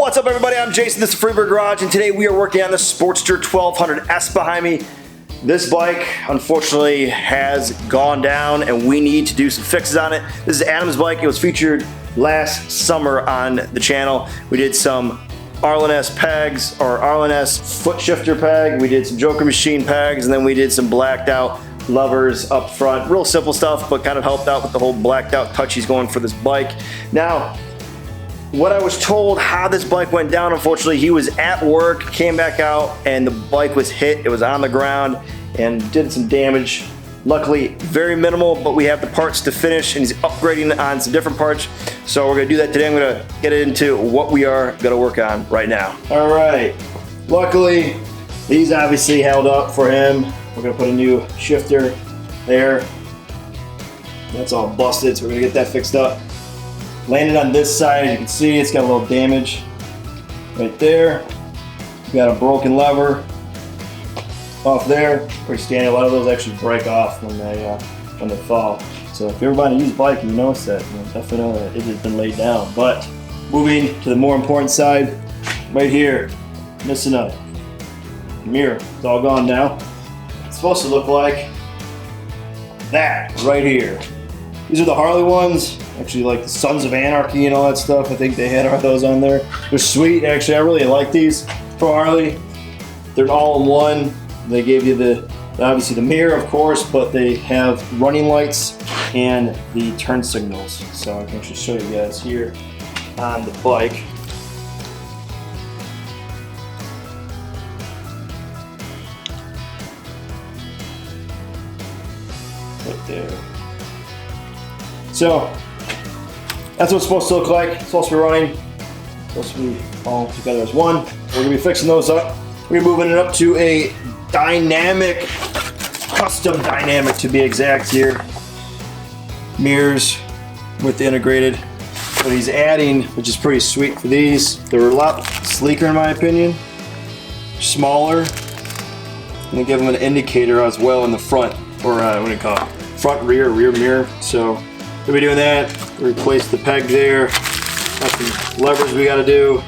What's up, everybody? I'm Jason, this is Freebird Garage, and today we are working on the Sportster 1200S behind me. This bike, unfortunately, has gone down, and we need to do some fixes on it. This is Adam's bike. It was featured last summer on the channel. We did some Arlen S pegs, or Arlen S foot shifter peg. We did some Joker machine pegs, and then we did some blacked out levers up front. Real simple stuff, but kind of helped out with the whole blacked out touch he's going for this bike. Now, what I was told how this bike went down, unfortunately, he was at work, came back out, and the bike was hit. It was on the ground and did some damage. Luckily, very minimal, but we have the parts to finish, and he's upgrading on some different parts. So we're gonna do that today. I'm gonna get into what we are gonna work on right now. All right, luckily, these obviously held up for him. We're gonna put a new shifter there. That's all busted, so we're gonna get that fixed up. Landed on this side, as you can see, it's got a little damage right there. We got a broken lever off there. Pretty standard. A lot of those actually break off when they fall. So if you're buying a used bike and you notice that, definitely know that it has been laid down. But moving to the more important side, right here, missing a mirror. It's all gone now. It's supposed to look like that right here. These are the Harley ones. Actually, like the Sons of Anarchy and all that stuff. I think they had those on there. They're sweet. Actually, I really like these from Harley. They're all in one. They gave you obviously the mirror, of course, but they have running lights and the turn signals. So I can actually show you guys here on the bike. Right there. So that's what it's supposed to look like. It's supposed to be running. It's supposed to be all together as one. We're gonna be fixing those up. We're moving it up to a dynamic, custom dynamic to be exact here. Mirrors with the integrated. But he's adding, which is pretty sweet for these. They're a lot sleeker in my opinion. Smaller. And they give them an indicator as well in the front, or what do you call it? Front, rear mirror. So we'll be doing that. Replace the peg there. Got some levers we gotta do.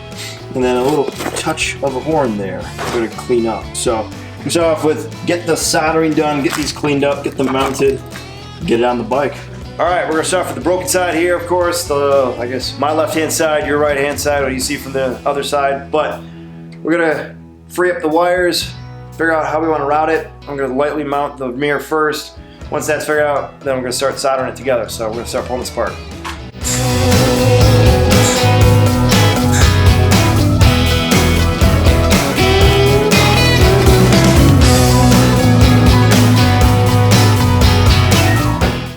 And then a little touch of a horn there we're gonna clean up. So we start off with get the soldering done, get these cleaned up, get them mounted, get it on the bike. All right, we're gonna start with the broken side here, of course. I guess my left-hand side, your right-hand side, what you see from the other side. But we're gonna free up the wires, figure out how we wanna route it. I'm gonna lightly mount the mirror first. Once that's figured out, then we're gonna start soldering it together. So we're gonna start pulling this apart.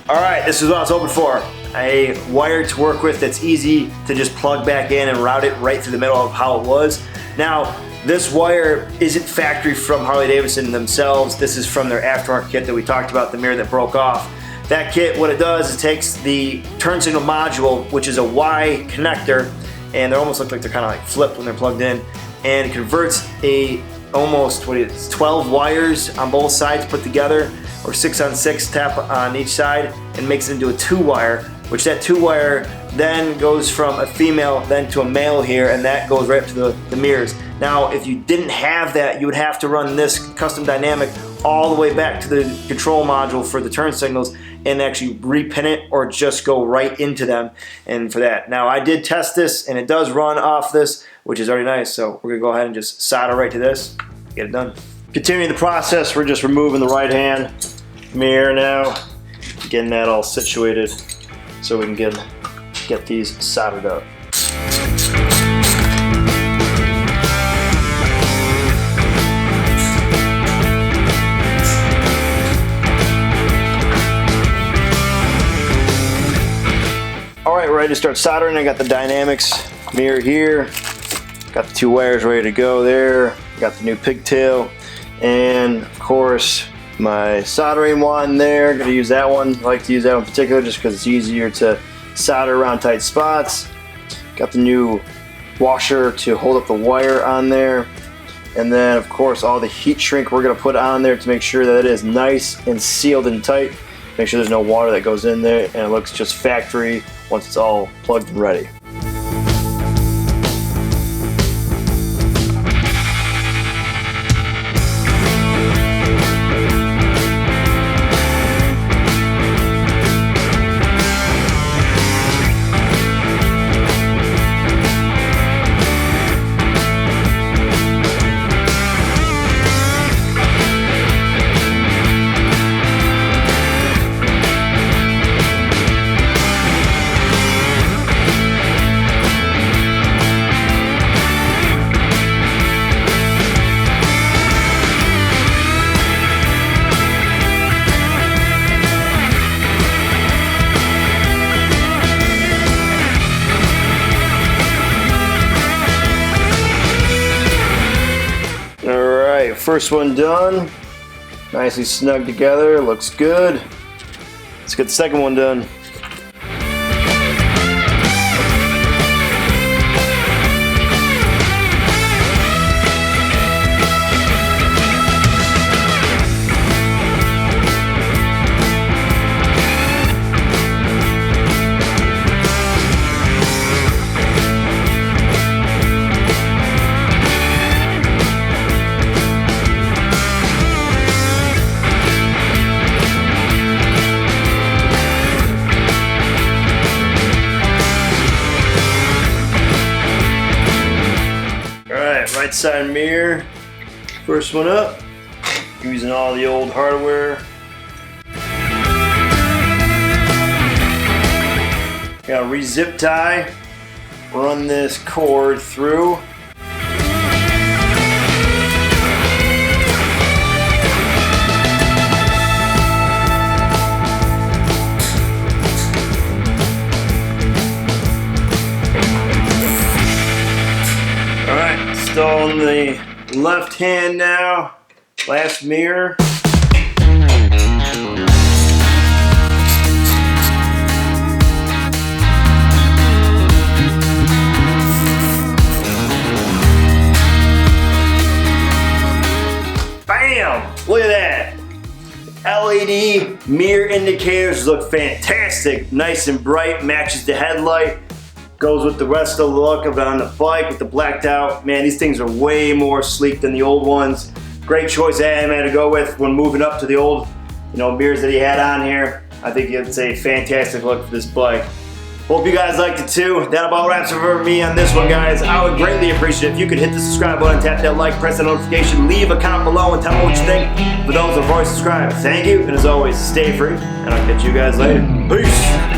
All right, this is what I was hoping for. A wire to work with that's easy to just plug back in and route it right through the middle of how it was. Now, this wire isn't factory from Harley Davidson themselves. This is from their aftermarket kit that we talked about, the mirror that broke off. That kit, what it does, it takes the turn signal module, which is a Y connector, and they almost look like they're kind of like flipped when they're plugged in, and it converts almost 12 wires on both sides put together, or 6-on-6 tap on each side, and makes it into a 2-wire, which that 2-wire then goes from a female then to a male here, and that goes right up to the mirrors. Now, if you didn't have that, you would have to run this custom dynamic all the way back to the control module for the turn signals and actually repin it or just go right into them. And for that, now I did test this and it does run off this, which is already nice. So we're gonna go ahead and just solder right to this, get it done. Continuing the process, we're just removing the right hand mirror now, getting that all situated so we can get these soldered up. All right, we're ready to start soldering. I got the Dynamics mirror here. Got the 2 wires ready to go there. Got the new pigtail. And of course, my soldering wand there. Gonna use that one. I like to use that one in particular just because it's easier to solder around tight spots. Got the new washer to hold up the wire on there. And then of course all the heat shrink we're gonna put on there to make sure that it is nice and sealed and tight. Make sure there's no water that goes in there and it looks just factory once it's all plugged and ready. first one done. Nicely snug together, looks good. Let's get the second one done. Right side mirror, first one up, using all the old hardware. Got a re-zip tie, run this cord through. Still on the left hand now, last mirror. Bam! Look at that. LED mirror indicators look fantastic. Nice and bright, matches the headlight. Goes with the rest of the look of it on the bike with the blacked out. Man, these things are way more sleek than the old ones. Great choice Adam had to go with when moving up to the old, mirrors that he had on here. I think it's a fantastic look for this bike. Hope you guys liked it too. That about wraps it for me on this one, guys. I would greatly appreciate it if you could hit the subscribe button, tap that like, press that notification, leave a comment below and tell me what you think. For those that have already subscribed, thank you, and as always, stay free, and I'll catch you guys later. Peace!